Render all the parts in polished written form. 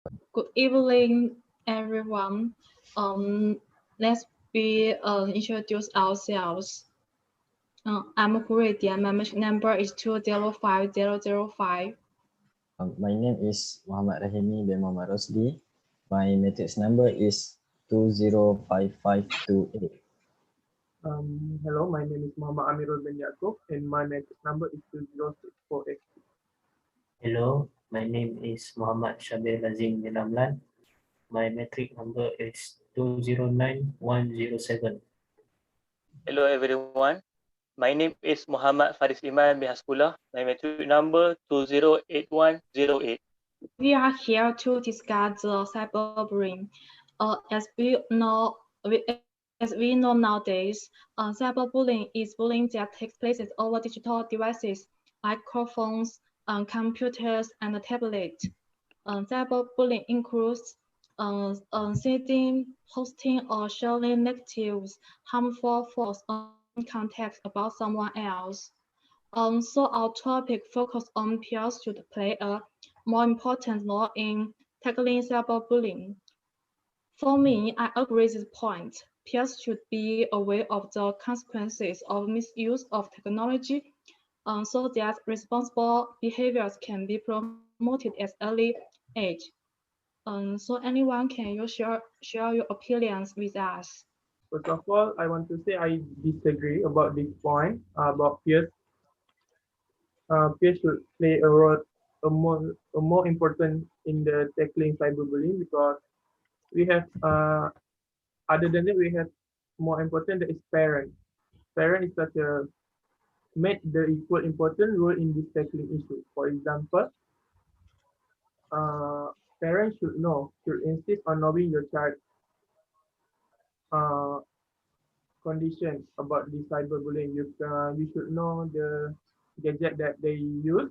Good evening, everyone. Let's introduce ourselves. I'm Kuridia. My number is 205005. My name is Muhammad Rahimi bin Muhammad Rosdi. My matrix number is 205528. Hello, my name is Muhammad Amirul bin Yaakob and my matrix number is 20648. Hello, my name is Muhammad Shabir Lazim bin Amlan. My matric number is 209107. Hello everyone. My name is Muhammad Faris Iman bin Hasbullah. My matric number 208108. We are here to discuss the cyberbullying. As we know nowadays, cyberbullying is bullying that takes place over digital devices like phones, computers, and tablets. Cyberbullying includes sending, posting, or sharing negative, harmful thoughts or context about someone else. So our topic focus on peers should play a more important role in tackling cyberbullying. For me, I agree with this point. Peers should be aware of the consequences of misuse of technology so that responsible behaviors can be promoted at early age. So anyone, can you share your opinions with us? First of all, I want to say I disagree about this point about peers. Peers should play a more important in the tackling cyberbullying because we have other than that we have more important that is parents. Parent is such a made the equal important role in this tackling issue. For example, uh, parents should insist on knowing your child uh, conditions about the cyberbullying. You should know the gadget that they use,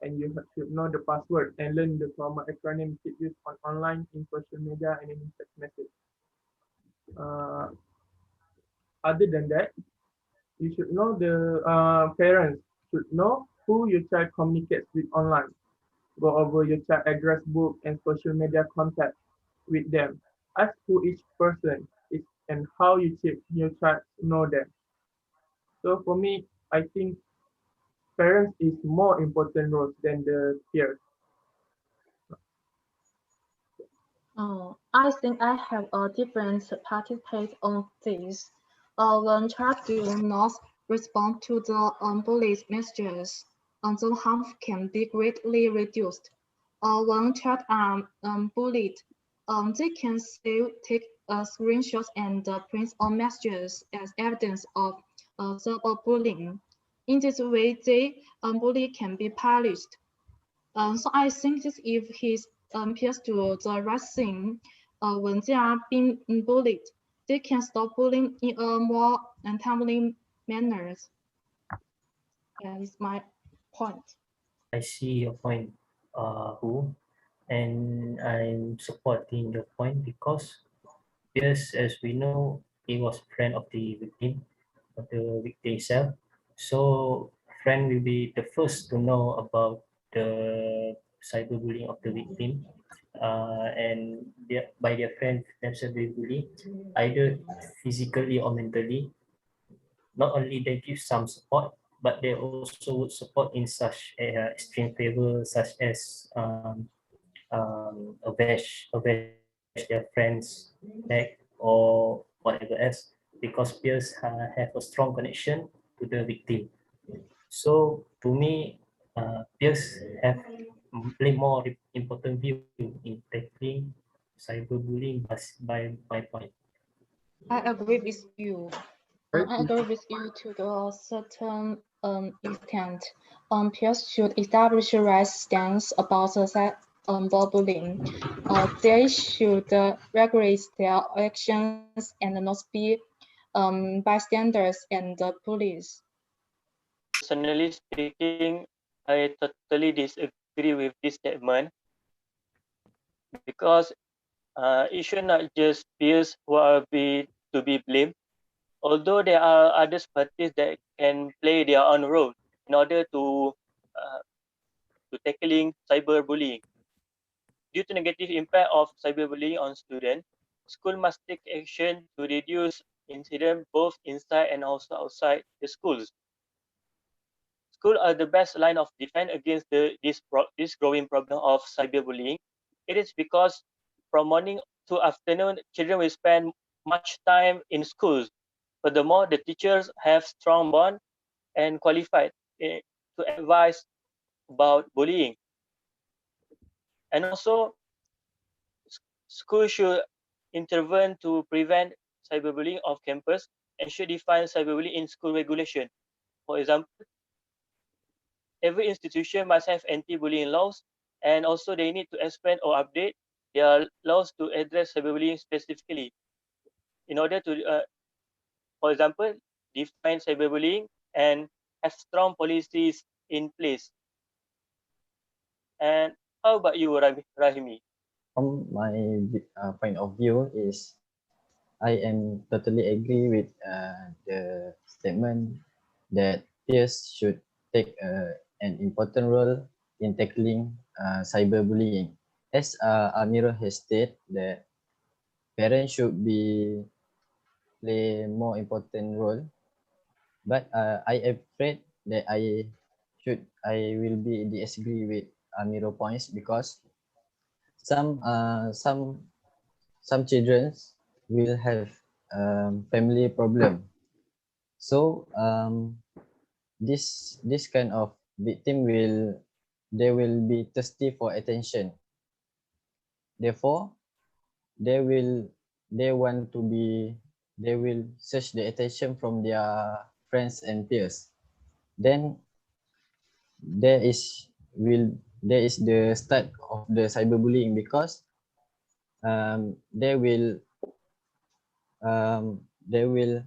and should know the password and learn the common acronym used on online, in social media, and in text message. Uh, Other than that, you should know the parents should know who your child communicates with online. Go over your child address book and social media contact with them. Ask who each person is and how your child know them. So for me, I think parents is more important role than the peers. I think I have a different participate on this. When child do not respond to the bully's messages, the harm can be greatly reduced. When child are bullied, they can still take screenshots and print on messages as evidence of cyberbullying. In this way, the bully can be punished. So I think this if his peers do the right thing when they are being bullied, they can stop bullying in a more timely manner. That is my point. I see your point, Hu, and I'm supporting your point because, yes, as we know, he was friend of the victim, of the victim itself. So, friend will be the first to know about the cyberbullying of the victim, and by their friend themselves they bully, either physically or mentally. Not only they give some support, but they also would support in such extreme favor, such as avenge their friends back or whatever else, because peers have a strong connection to the victim. So to me, peers have play more important view in tackling cyberbullying by my point. I agree with you. I agree with you to the certain extent. Peers should establish a right stance about the cyberbullying. They should regulate their actions and not be bystanders and bullies. Personally speaking, I totally disagree with this statement because it should not just peers who are to be blamed, although there are other parties that can play their own role in order to tackling cyberbullying. due to negative impact of cyberbullying on students, school must take action to reduce incident both inside and also outside the schools. Schools are the best line of defense against this growing problem of cyberbullying. It is because from morning to afternoon, children will spend much time in schools. Furthermore, the teachers have strong bond and qualified to advise about bullying. And also, schools should intervene to prevent cyberbullying off campus and should define cyberbullying in school regulation. For example, every institution must have anti-bullying laws, and also they need to expand or update their laws to address cyberbullying specifically. In order to, for example, define cyberbullying and have strong policies in place. And how about you, Rahimi? From my point of view is I am totally agree with the statement that peers should take an important role in tackling cyberbullying. As Amiro has stated, that parents should be play more important role, but I am afraid that I will be disagree with Amiro points because some uh, some some children will have family problem. So this kind of victim will be thirsty for attention. Therefore, they will they want to be they will search the attention from their friends and peers. Then there is there is the start of the cyberbullying because they will they will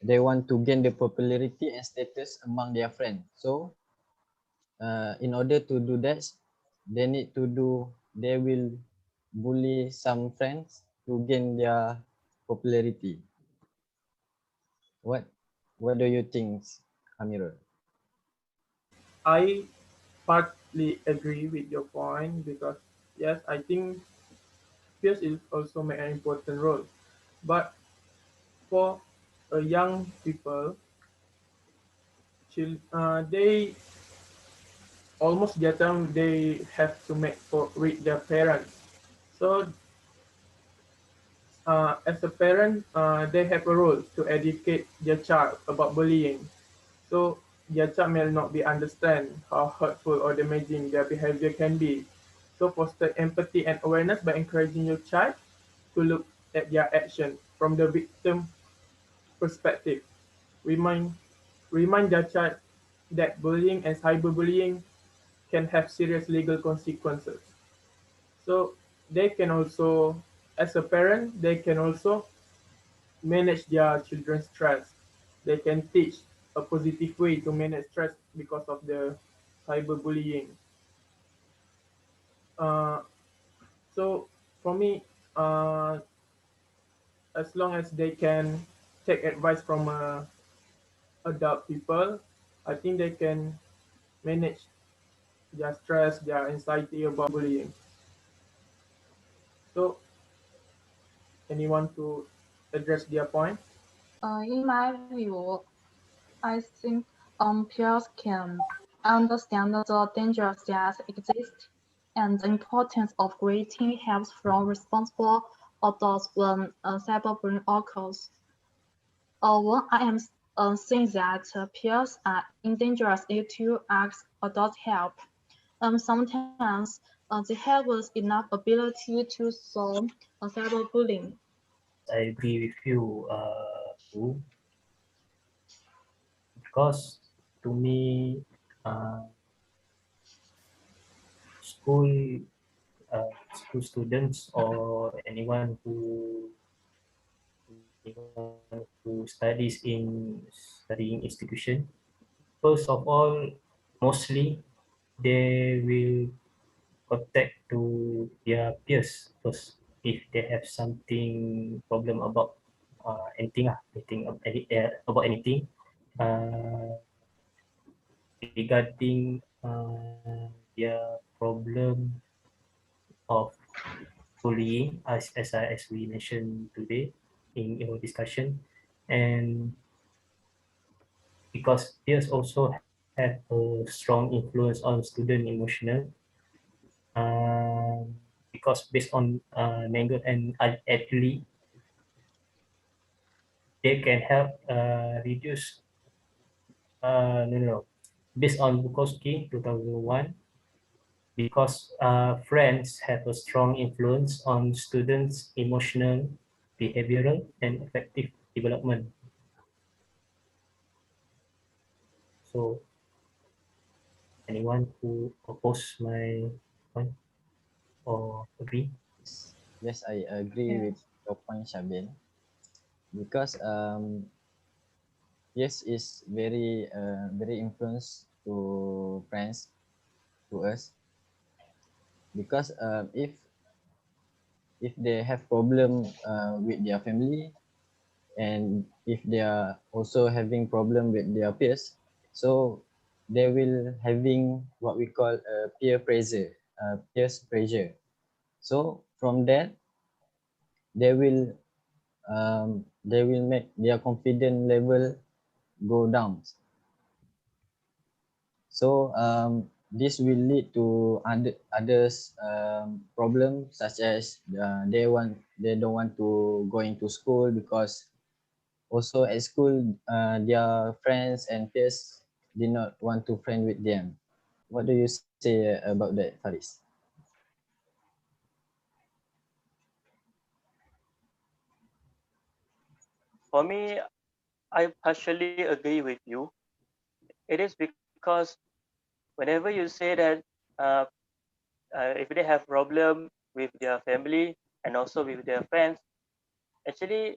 they want to gain the popularity and status among their friends. So in order to do that, they will bully some friends to gain their popularity. What what do you think, Amirul? I partly agree with your point because yes, I think peers is also make an important role. But for a young people, they almost their time they have to make for with their parents. So as a parent, they have a role to educate their child about bullying. So their child may not be understand how hurtful or damaging their behavior can be. So foster empathy and awareness by encouraging your child to look at their action from the victim perspective. Remind remind their child that bullying and cyberbullying can have serious legal consequences. So they can also, as a parent, they can also manage their children's stress. They can teach a positive way to manage stress because of the cyberbullying. Uh, so for me, as long as they can take advice from adult people, I think they can manage their stress, their anxiety about bullying. So anyone to address their point? In my view, I think peers can understand the dangers that exist and the importance of getting help from responsible adults when cyberbullying occurs. When I am saying that peers are in danger to ask adult help, sometimes they have enough ability to solve cyberbullying. I agree with you, Wu, because to me, uh, school school students or anyone who studies in studying institution, first of all, mostly they will contact to their peers first if they have something problem about about anything uh, regarding their problem of bullying, as we mentioned today in our discussion, and because peers also have a strong influence on student emotional, um, because based on Nangle and Adley, they can help reduce, no, based on Bukowski 2001, because friends have a strong influence on students' emotional, behavioral, and affective development. So, anyone who oppose my point or agree? Yes, I agree with Yes. your point, Shabil, because yes, is very influence to friends to us, because if they have problem with their family, and if they are also having problem with their peers, so they will having what we call peers pressure. So from that, they will they will make their confidence level go down. So this will lead to others problem, such as they don't want to go into school, because also at school their friends and peers did not want to friend with them. What do you say about that, Faris? For me, I partially agree with you. It is because whenever you say that uh, if they have problem with their family and also with their friends, actually,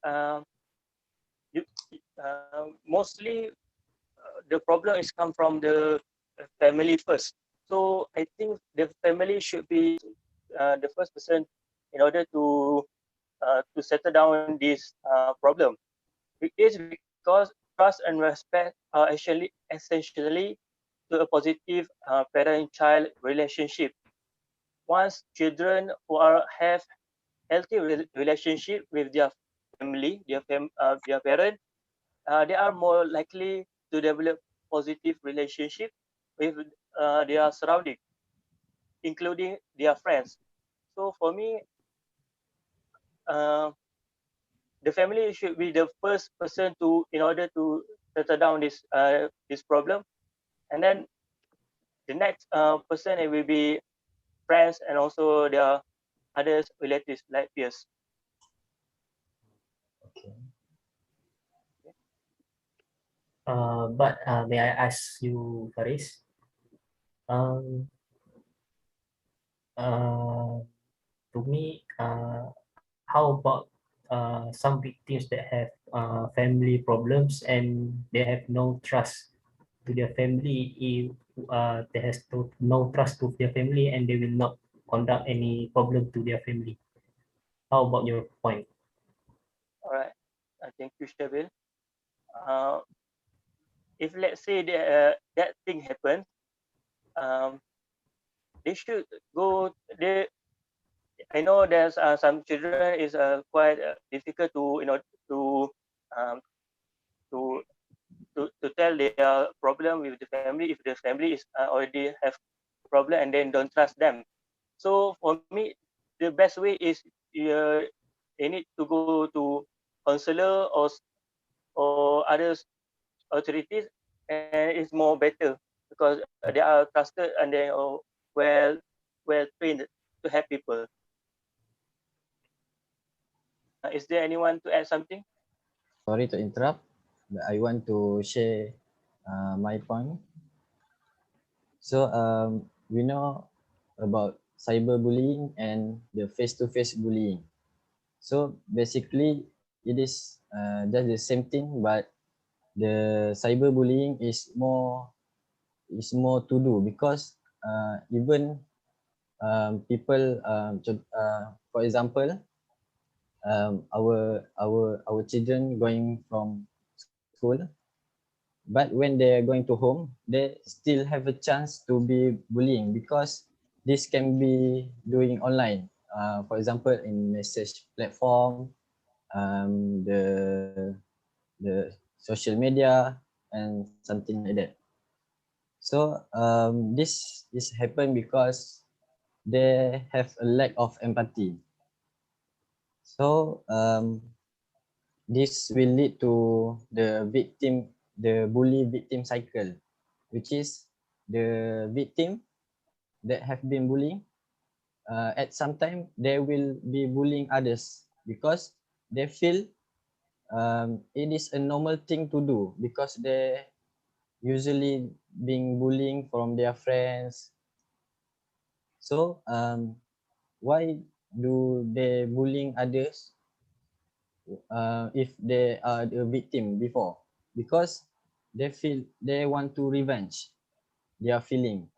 uh, you, mostly the problem is come from the family first. So I think the family should be the first person in order to settle down this problem. It is because trust and respect are actually essentially to a positive parent-child relationship. Once children who have healthy relationship with their family, their parent, they are more likely to develop positive relationship with their surrounding, including their friends. So for me, uh, the family should be the first person to in order to settle down this problem, and then the next person it will be friends and also their others relatives like peers. Okay. But may I ask you, Faris? Um, uh, to me, how about some victims that have family problems and they have no trust to their family? If they has no trust to their family and they will not conduct any problem to their family. How about your point? All right, thank you, Shabil. Uh, if let's say that thing happens, um, they should go. I know there's some children is quite difficult to to um, to to tell their problem with the family if the family is already have problem and then don't trust them. So for me, the best way is uh, they need to go to counselor or other authorities, and it's more better because they are trusted and they are well trained to help people. Is there anyone to add something? Sorry to interrupt, but I want to share my point. So we know about cyberbullying and the face-to-face bullying. So basically, it is just the same thing, but the cyberbullying is more to do, because even people for example, our children going from school, but when they are going to home, they still have a chance to be bullying, because this can be doing online. For example, in message platform, the social media, and something like that. So this is happen because they have a lack of empathy. So this will lead to the bully victim cycle, which is the victim that have been bullying. At some time, they will be bullying others because they feel it is a normal thing to do because they usually being bullying from their friends. So why do they bullying others if they are the victim before? Because they feel they want to revenge their feeling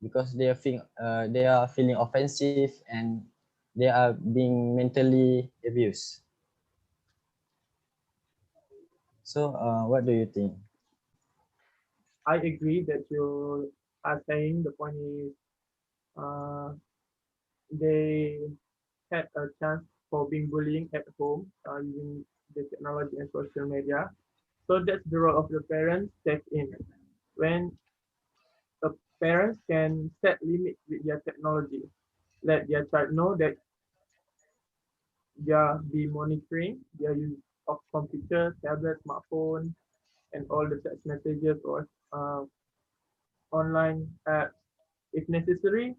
because they are feeling offensive and they are being mentally abused. So what do you think? I agree that you are saying the point is uh, they had a chance for being bullying at home using the technology and social media. So that's the role of the parents step in. When a parents can set limits with their technology, let their child know that they are be monitoring their use of computer, tablet, smartphone, and all the text messages or online apps. If necessary,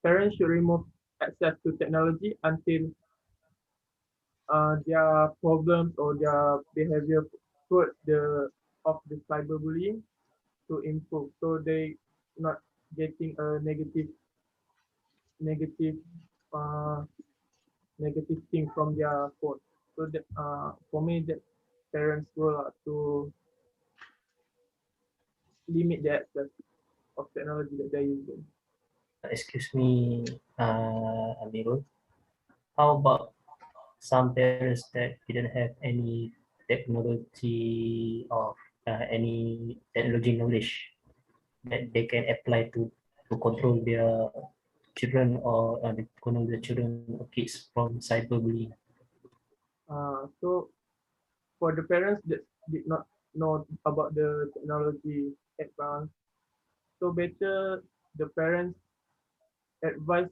parents should remove access to technology until their problems or their behavior towards the cyberbullying to improve, so they not getting a negative uh, negative thing from their phone. So that for me, that parents role to limit the access of technology that they're using. Excuse me, Amirul. How about some parents that didn't have any technology or any technology knowledge that they can apply to control their children or control the children or kids from cyberbullying? So for the parents that did not know about the technology advance, so better the parents advise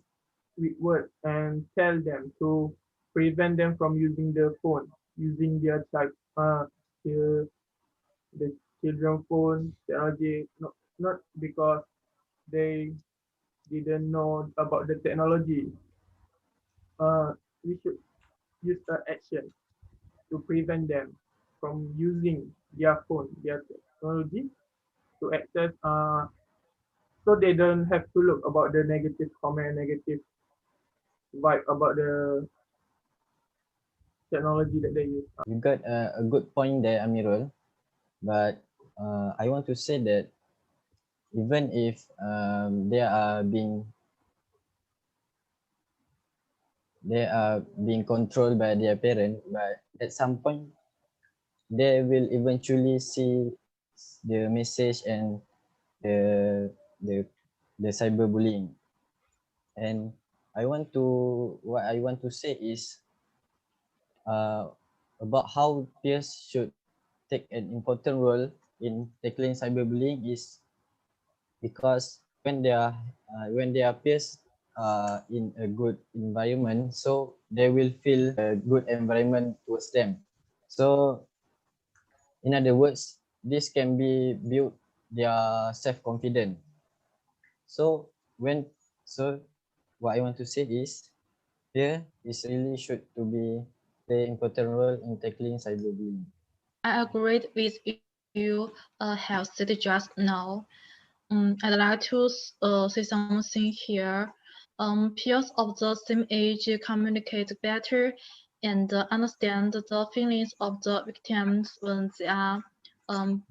with words and tell them to prevent them from using the phone, using their child, the, the children phone technology, not because they didn't know about the technology. We should use the action to prevent them from using their phone, their technology to access, so they don't have to look about the negative comment, negative vibe about the technology that they use. You got a good point there, Amirul. But I want to say that even if they are being controlled by their parent, but at some point they will eventually see the message and the the the cyberbullying. And what I want to say is uh, about how peers should take an important role in tackling cyberbullying is because when they are peers in a good environment, so they will feel a good environment towards them. So in other words, this can be build their self-confidence. So when so what I want to say is here is really should to be play important role in tackling cyberbullying. I agreed with you, have said just now. I'd like to say something here. Peers of the same age communicate better and understand the feelings of the victims when they are um,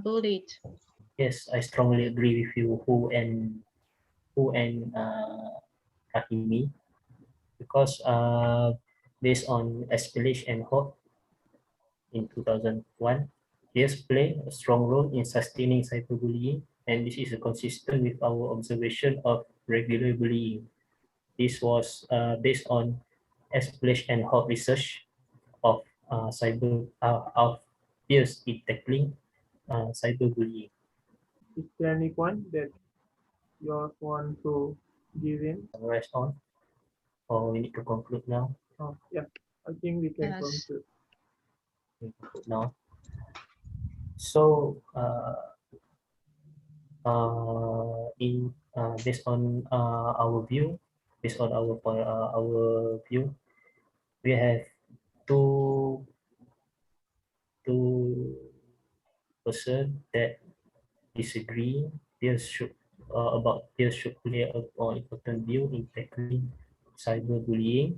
bullied. Yes, I strongly agree with you, who and Rahimi, because based on Espelish and Hope in 2001, peers play a strong role in sustaining cyberbullying, and this is consistent with our observation of regular bullying. This was based on Splash and Hawk research of of peers in tackling cyberbullying. Is there any point that you want to give in? Summarize on, or we need to conclude now? Oh, yeah, I think we can Yes. conclude. We conclude now. So, based on our view, we have two person that disagree. Peers should about peers should play a more important view in tackling cyberbullying.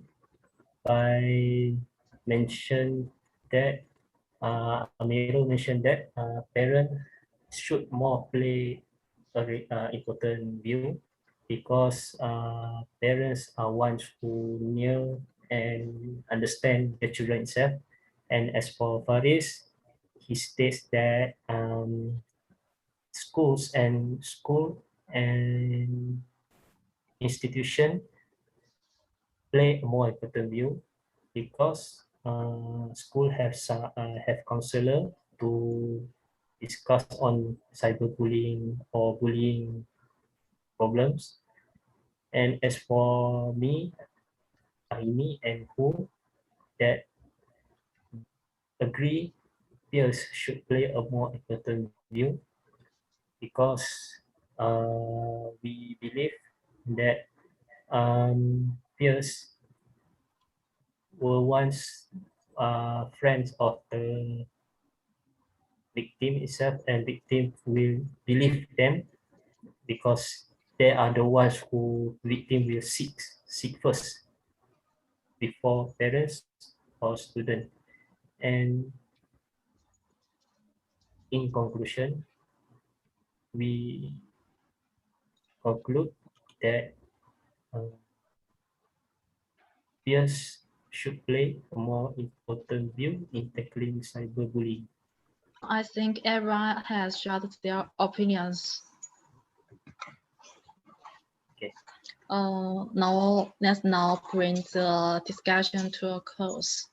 I mentioned that Amiro mentioned that parents should more play important view because parents are ones who know and understand the children itself. And as for Faris, he states that school and institution play a more important view because school have counselor to discuss on cyberbullying or bullying problems. And as for me, Aini and who that agree peers should play a more important view because we believe that peers were once friends of the victim itself, and victim will believe them because they are the ones who victim will seek first before parents or student. And in conclusion, we conclude that uh, peers should play a more important view in tackling cyberbullying. I think everyone has shared their opinions. Okay. Now let's bring the discussion to a close.